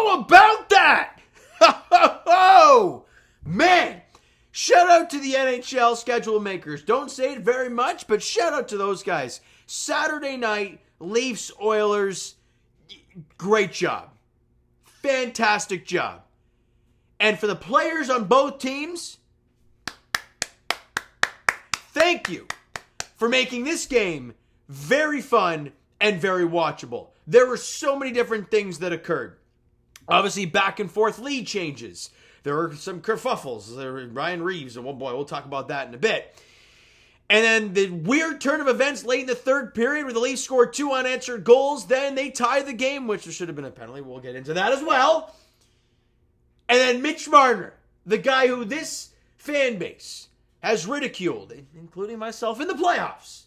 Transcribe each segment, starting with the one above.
How about that? Oh, man. Shout out to the NHL schedule makers. Don't say it very much, but shout out to those guys. Saturday night, Leafs, Oilers, great job. Fantastic job. And for the players on both teams, thank you for making this game very fun and very watchable. There were so many different things that occurred. Obviously, back and forth lead changes. There were some kerfuffles. There were Ryan Reeves, and boy, we'll talk about that in a bit. And then the weird turn of events late in the third period where the Leafs scored 2 unanswered goals. Then they tie the game, which there should have been a penalty. We'll get into that as well. And then Mitch Marner, the guy who this fan base has ridiculed, including myself, in the playoffs.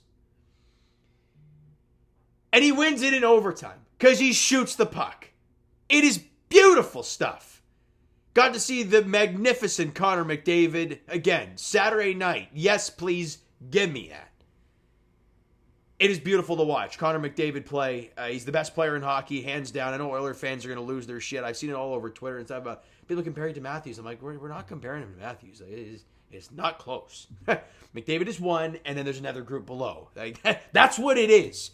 And he wins it in overtime because he shoots the puck. It is beautiful stuff. Got to see the magnificent Connor McDavid again, Saturday night. Yes, please give me that. It is beautiful to watch Connor McDavid play. He's the best player in hockey, hands down. I know Oilers fans are going to lose their shit. I've seen it all over Twitter and stuff about people comparing to Matthews. I'm like, we're not comparing him to Matthews. It's not close. McDavid is one, and then there's another group below. That's what it is.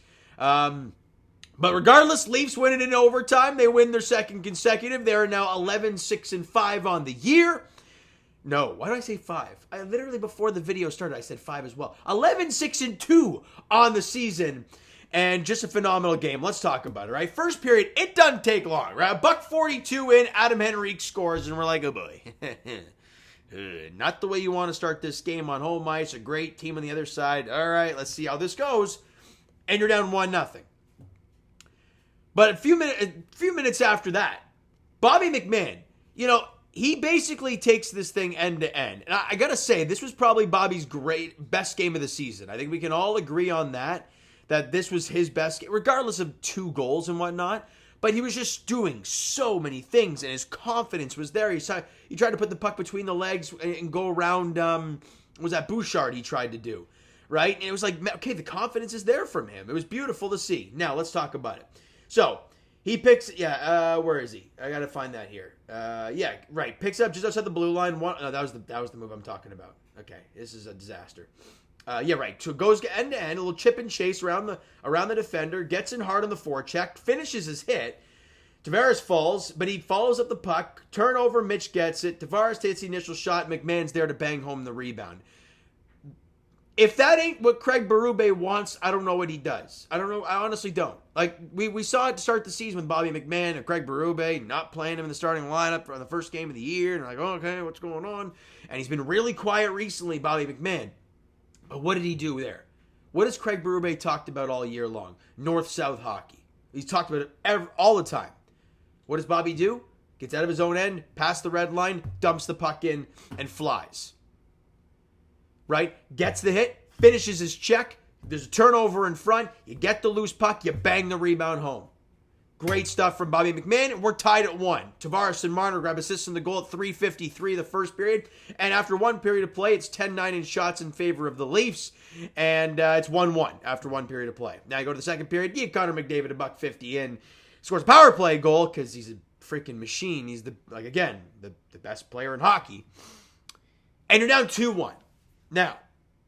But regardless, Leafs win it in overtime. They win their second consecutive. They are now 11-6-5 on the year. No, why did I say 5? I literally, before the video started, I said 5 as well. 11-6-2 on the season. And just a phenomenal game. Let's talk about it, right? First period, it doesn't take long, right? $1:42 in, Adam Henrique scores, and we're like, oh boy. Not the way you want to start this game on home ice. A great team on the other side. All right, let's see how this goes. And you're down 1-0. But a few minutes after that, Bobby McMahon, he basically takes this thing end to end. And I got to say, this was probably Bobby's best game of the season. I think we can all agree on that this was his best game, regardless of 2 goals and whatnot. But he was just doing so many things, and his confidence was there. He tried to put the puck between the legs and go around, was that Bouchard he tried to do, right? And it was like, okay, the confidence is there from him. It was beautiful to see. Now, let's talk about it. So, he picks, where is he? I got to find that here. Picks up just outside the blue line. That was the move I'm talking about. Okay, this is a disaster. So it goes end to end, a little chip and chase around the defender, gets in hard on the forecheck, finishes his hit. Tavares falls, but he follows up the puck. Turnover, Mitch gets it. Tavares takes the initial shot. McMahon's there to bang home the rebound. If that ain't what Craig Berube wants, I don't know what he does. I don't know. I honestly don't. Like, we saw it to start the season with Bobby McMahon and Craig Berube not playing him in the starting lineup for the first game of the year. And we're like, oh, okay, what's going on? And he's been really quiet recently, Bobby McMahon. But what did he do there? What has Craig Berube talked about all year long? North-South hockey. He's talked about it all the time. What does Bobby do? Gets out of his own end, past the red line, dumps the puck in, and flies. Right? Gets the hit, finishes his check. There's a turnover in front. You get the loose puck, you bang the rebound home. Great stuff from Bobby McMahon. We're tied at 1. Tavares and Marner grab assists in the goal at 3:53 the first period. And after 1 period of play, it's 10-9 in shots in favor of the Leafs. And it's 1-1 after 1 period of play. Now you go to the second period. You get Connor McDavid $150 in. Scores a power play goal because he's a freaking machine. He's the best player in hockey. And you're down 2-1. Now,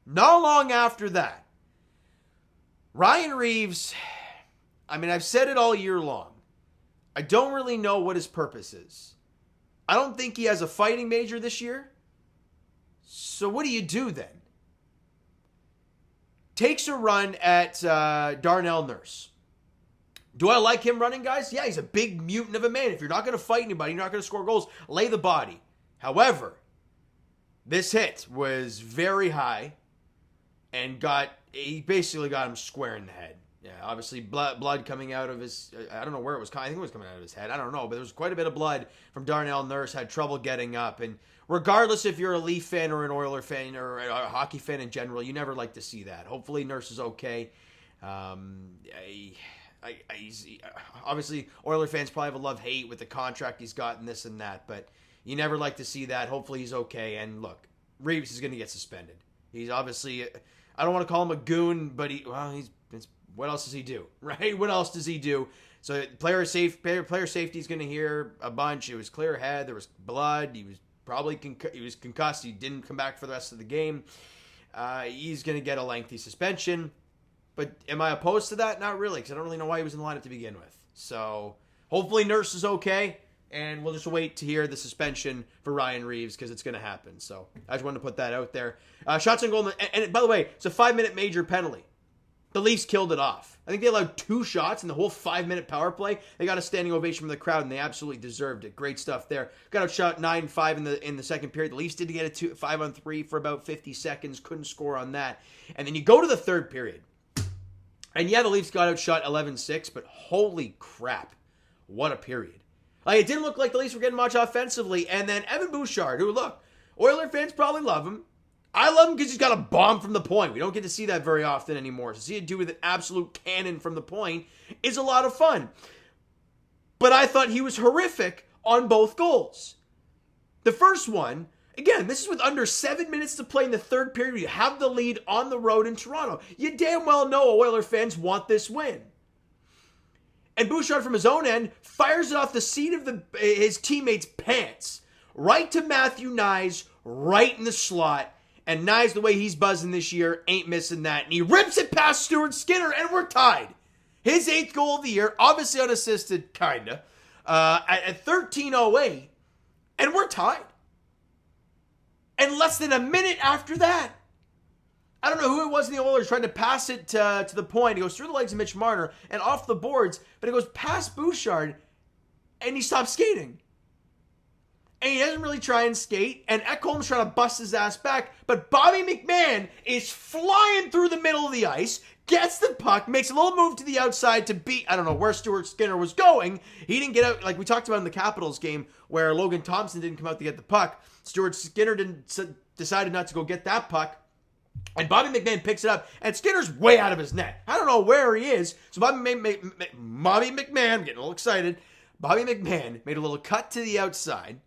not long after that, Ryan Reeves, I've said it all year long. I don't really know what his purpose is. I don't think he has a fighting major this year. So what do you do then? Takes a run at Darnell Nurse. Do I like him running, guys? Yeah, he's a big mutant of a man. If you're not going to fight anybody, you're not going to score goals, lay the body. However, this hit was very high and he basically got him square in the head. Yeah, obviously blood coming out of his, I don't know where it was coming. I think it was coming out of his head. I don't know, but there was quite a bit of blood from Darnell Nurse. Had trouble getting up. And regardless if you're a Leaf fan or an Oiler fan or a hockey fan in general, you never like to see that. Hopefully Nurse is okay. Obviously, Oiler fans probably have a love-hate with the contract he's got and this and that, but you never like to see that. Hopefully he's okay. And look, Reeves is going to get suspended. He's obviously, I don't want to call him a goon, but what else does he do, right? What else does he do? So player safety is going to hear a bunch. It was clear head. There was blood. He was probably concussed. He didn't come back for the rest of the game. He's going to get a lengthy suspension. But am I opposed to that? Not really, because I don't really know why he was in the lineup to begin with. So hopefully Nurse is okay, and we'll just wait to hear the suspension for Ryan Reeves, because it's going to happen. So I just wanted to put that out there. Shots on goal, and by the way, it's a 5-minute major penalty. The Leafs killed it off. I think they allowed 2 shots in the whole 5-minute power play. They got a standing ovation from the crowd, and they absolutely deserved it. Great stuff there. Got outshot 9-5 in the second period. The Leafs did get a 5-on-3 for about 50 seconds. Couldn't score on that. And then you go to the third period. And yeah, the Leafs got outshot 11-6, but holy crap, what a period. Like, it didn't look like the Leafs were getting much offensively. And then Evan Bouchard, who, look, Oiler fans probably love him. I love him because he's got a bomb from the point. We don't get to see that very often anymore. To see a dude with an absolute cannon from the point is a lot of fun. But I thought he was horrific on both goals. The first one, again, this is with under 7 minutes to play in the third period. You have the lead on the road in Toronto. You damn well know Oiler fans want this win. And Bouchard, from his own end, fires it off the seat of his teammate's pants. Right to Matthew Nyes, right in the slot. And Nyes, the way he's buzzing this year, ain't missing that. And he rips it past Stuart Skinner, and we're tied. His 8th goal of the year, obviously unassisted, kinda, at 13:08, and we're tied. And less than a minute after that, I don't know who it was in the Oilers trying to pass it to the point. He goes through the legs of Mitch Marner and off the boards, but it goes past Bouchard, and he stops skating. And he doesn't really try and skate, and Ekholm's trying to bust his ass back, but Bobby McMahon is flying through the middle of the ice, gets the puck, makes a little move to the outside to beat, I don't know where Stuart Skinner was going. He didn't get out, like we talked about in the Capitals game, where Logan Thompson didn't come out to get the puck. Stuart Skinner decided not to go get that puck. And Bobby McMahon picks it up, and Skinner's way out of his net. I don't know where he is. So Bobby McMahon, I'm getting a little excited. Bobby McMahon made a little cut to the outside.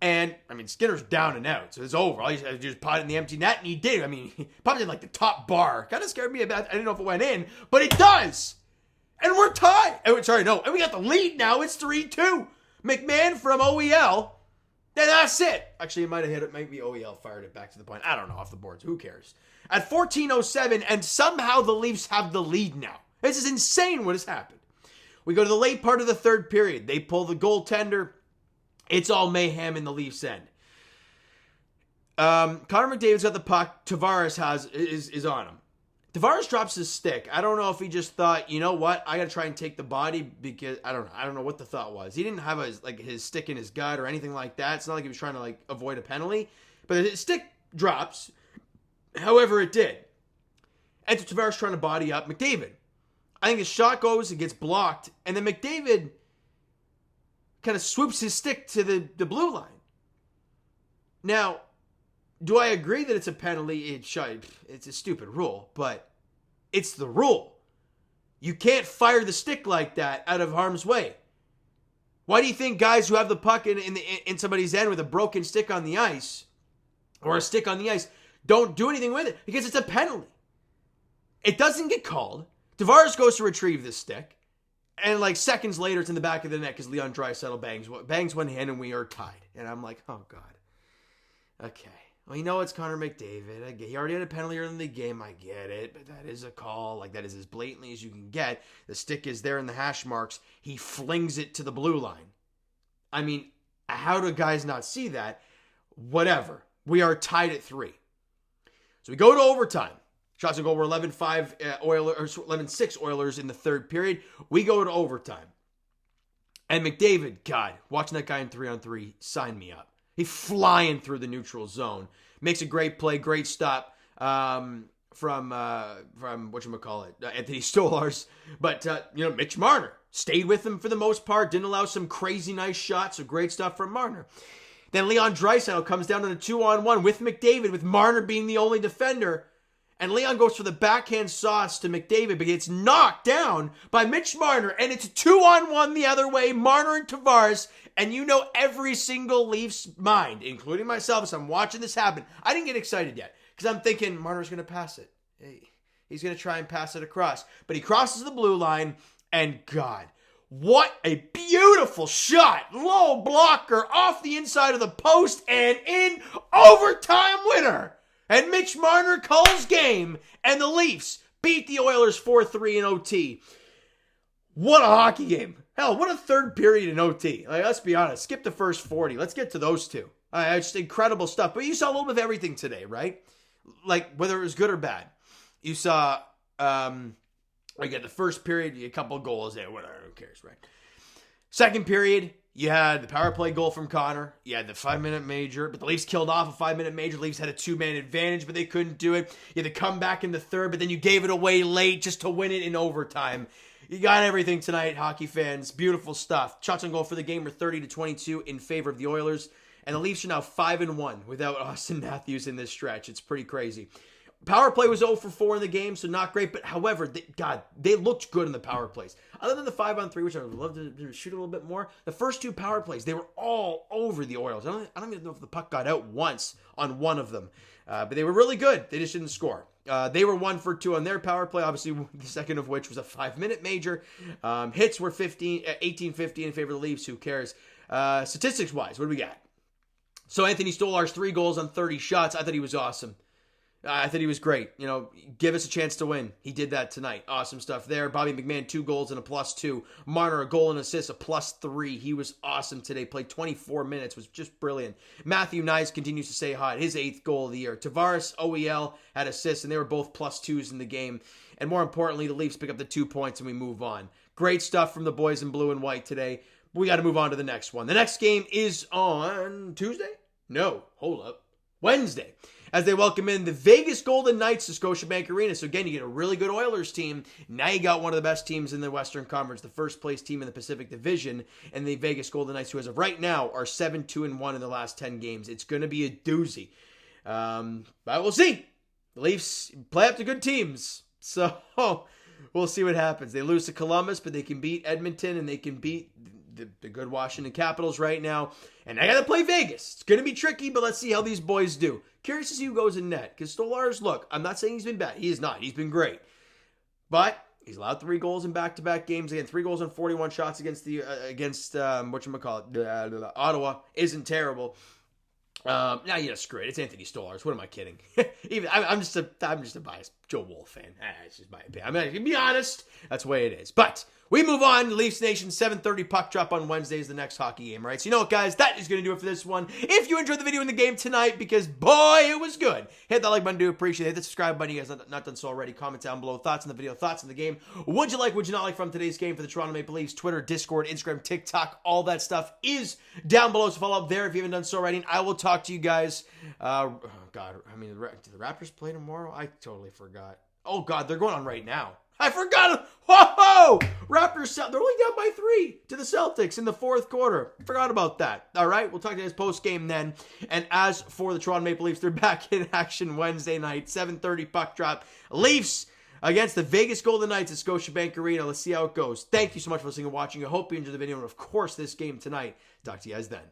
And, I mean, Skinner's down and out, so it's over. All he had to do is pot it in the empty net, and he did. I mean, he popped it in like the top bar. Kind of scared me about. I didn't know if it went in, but it does. And we're tied. Oh, sorry, no. And we got the lead now. It's 3-2. McMahon from OEL. And that's it. Actually, it might have hit it. Maybe OEL fired it back to the point. I don't know. Off the boards. Who cares? At 14:07, and somehow the Leafs have the lead now. This is insane what has happened. We go to the late part of the third period. They pull the goaltender. It's all mayhem in the Leafs' end. Connor McDavid's got the puck. Tavares is on him. Tavares drops his stick. I don't know if he just thought, you know what, I got to try and take the body, because I don't know what the thought was. He didn't have his stick in his gut or anything like that. It's not like he was trying to avoid a penalty, but his stick drops. However, it did. And so Tavares trying to body up McDavid. I think his shot goes, it gets blocked, and then McDavid kind of swoops his stick to the blue line. Now, do I agree that it's a penalty? It's a stupid rule, but it's the rule. You can't fire the stick like that out of harm's way. Why do you think guys who have the puck in somebody's end with a broken stick on the ice, or a stick on the ice, don't do anything with it? Because it's a penalty. It doesn't get called. Tavares goes to retrieve this stick, and seconds later, it's in the back of the net because Leon Draisaitl bangs one hand, and we are tied. And I'm like, oh God. Okay. Well, it's Connor McDavid. He already had a penalty early in the game. I get it, but that is a call. That is as blatantly as you can get. The stick is there in the hash marks. He flings it to the blue line. I mean, how do guys not see that? Whatever. We are tied at 3. So we go to overtime. Shots on goal were 11-5 Oilers, 11-6 Oilers in the third period. We go to overtime. And McDavid, God, watching that guy in 3-on-3, sign me up. He's flying through the neutral zone. Makes a great play, great stop from whatchamacallit, Anthony Stolarz. But, Mitch Marner stayed with him for the most part. Didn't allow some crazy nice shots. So great stuff from Marner. Then Leon Draisaitl comes down on a 2-on-1 with McDavid, with Marner being the only defender. And Leon goes for the backhand sauce to McDavid, but gets knocked down by Mitch Marner. And it's a 2-on-1 the other way, Marner and Tavares. And every single Leafs mind, including myself, as I'm watching this happen. I didn't get excited yet, because I'm thinking Marner's going to pass it. He's going to try and pass it across. But he crosses the blue line, and God, What a beautiful shot. Low blocker off the inside of the post and in, overtime winner. And Mitch Marner calls game, and the Leafs beat the Oilers 4-3 in OT. What a hockey game. Hell, what a third period in OT. Like, let's be honest. Skip the first 40. Let's get to those two. Just incredible stuff. But you saw a little bit of everything today, right? Like, whether it was good or bad. You saw, again, the first period, a couple of goals there. Whatever, who cares, right? Second period, you had the power play goal from Connor. You had the 5-minute major, but the Leafs killed off a 5-minute major. The Leafs had a 2-man advantage, but they couldn't do it. You had to come back in the third, but then you gave it away late just to win it in overtime. You got everything tonight, hockey fans. Beautiful stuff. Shots on goal for the game were 30-22 in favor of the Oilers. And the Leafs are now 5-1 without Austin Matthews in this stretch. It's pretty crazy. Power play was 0 for 4 in the game, so not great. But however, they looked good in the power plays. Other than the 5-on-3, which I would love to shoot a little bit more, the first two power plays, they were all over the Oilers. I don't even know if the puck got out once on one of them. But they were really good. They just didn't score. They were 1 for 2 on their power play, obviously the second of which was a 5-minute major. Hits were 18-15 in favor of the Leafs. Who cares? Statistics-wise, what do we got? So Anthony Stolarz, 3 goals on 30 shots. I thought he was awesome. I thought he was great. You know, give us a chance to win. He did that tonight. Awesome stuff there. Bobby McMann, 2 goals and a +2. Marner, a goal and assist, a +3. He was awesome today. Played 24 minutes. Was just brilliant. Matthew Knies continues to stay hot. His 8th goal of the year. Tavares, OEL, had assists, and they were both +2s in the game. And more importantly, the Leafs pick up the 2 points and we move on. Great stuff from the boys in blue and white today. But we got to move on to the next one. The next game is on Tuesday? No, hold up. Wednesday, as they welcome in the Vegas Golden Knights to Scotiabank Arena. So again, you get a really good Oilers team. Now you got one of the best teams in the Western Conference, the first place team in the Pacific Division, and the Vegas Golden Knights, who as of right now are 7-2-1 in the last 10 games. It's going to be a doozy. But we'll see. The Leafs play up to good teams. So we'll see what happens. They lose to Columbus, but they can beat Edmonton and they can beat the good Washington Capitals right now. And I got to play Vegas. It's going to be tricky, but let's see how these boys do. Curious to see who goes in net. Because Stolarz, look, I'm not saying he's been bad. He is not. He's been great. But he's allowed 3 goals in back-to-back games. Again, 3 goals on 41 shots against Ottawa. Isn't terrible. Screw it. It's Anthony Stolarz. What am I kidding? I'm just a biased Joe Wolf fan. It's just my opinion. I'm going to be honest. That's the way it is. But we move on. Leafs Nation, 7:30 puck drop on Wednesday is the next hockey game, right? So you know what, guys? That is going to do it for this one. If you enjoyed the video in the game tonight, because boy, it was good. Hit that like button. Do appreciate it. Hit the subscribe button. You guys not done so already. Comment down below. Thoughts on the video. Thoughts on the game. Would you like, would you not like from today's game for the Toronto Maple Leafs? Twitter, Discord, Instagram, TikTok. All that stuff is down below. So follow up there if you haven't done so already. I will talk to you guys. Do the Raptors play tomorrow? I totally forgot. Oh, God, they're going on right now. I forgot. Whoa! Raptors, they're only down by 3 to the Celtics in the 4th quarter. Forgot about that. All right, we'll talk to you guys post-game then. And as for the Toronto Maple Leafs, they're back in action Wednesday night, 7:30 puck drop. Leafs against the Vegas Golden Knights at Scotiabank Arena. Let's see how it goes. Thank you so much for listening and watching. I hope you enjoyed the video and, of course, this game tonight. Talk to you guys then.